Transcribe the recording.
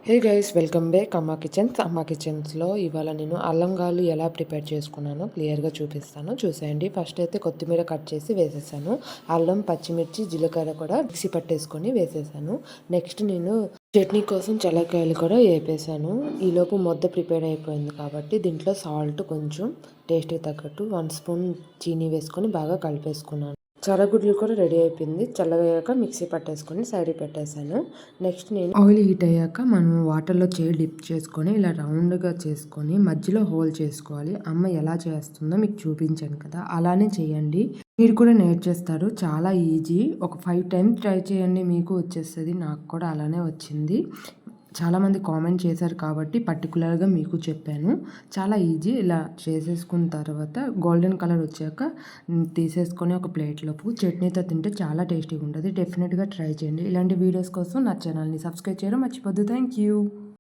Hey guys, welcome back అమ్మా కిచెన్స్లో ఇవాళ నేను అల్లం గాలు ఎలా ప్రిపేర్ చేసుకున్నానో క్లియర్గా చూపిస్తాను. చూసేయండి. ఫస్ట్ అయితే కొత్తిమీర కట్ చేసి వేసేసాను. అల్లం, పచ్చిమిర్చి, జీలకర్ర కూడా మిక్సీ పట్టేసుకొని వేసేసాను. నెక్స్ట్ నేను చట్నీ కోసం చల్లకాయలు కూడా వేపేసాను. ఈలోపు ముద్ద ప్రిపేర్ అయిపోయింది కాబట్టి దీంట్లో సాల్ట్ కొంచెం టేస్ట్కి తగ్గట్టు 1 స్పూన్ చీనీ వేసుకొని బాగా కలిపేసుకున్నాను. చరగుడ్లు కూడా రెడీ అయిపోయింది. చల్లగయ్యాక మిక్సీ పట్టేసుకొని సైడ్ పెట్టేశాను. నెక్స్ట్ నేను ఆయిల్ హీట్ అయ్యాక మనం వాటర్లో చేయి డిప్ చేసుకొని ఇలా రౌండ్గా చేసుకొని మధ్యలో హోల్ చేసుకోవాలి. అమ్మ ఎలా చేస్తుందో మీకు చూపించాను కదా, అలానే చేయండి. మీరు కూడా నేర్చేస్తారు. చాలా ఈజీ. ఒక 5 టైమ్స్ ట్రై చేయండి, మీకు వచ్చేస్తుంది. నాకు కూడా అలానే వచ్చింది. చాలామంది కామెంట్ చేశారు కాబట్టి పర్టికులర్గా మీకు చెప్పాను. చాలా ఈజీ. ఇలా చేసేసుకున్న తర్వాత గోల్డెన్ కలర్ వచ్చాక తీసేసుకొని ఒక ప్లేట్లోపు చట్నీతో తింటే చాలా టేస్టీగా ఉంటుంది. డెఫినెట్గా ట్రై చేయండి. ఇలాంటి వీడియోస్ కోసం నా ఛానల్ని సబ్స్క్రైబ్ చేయడం మర్చిపోద్దు. Thank you.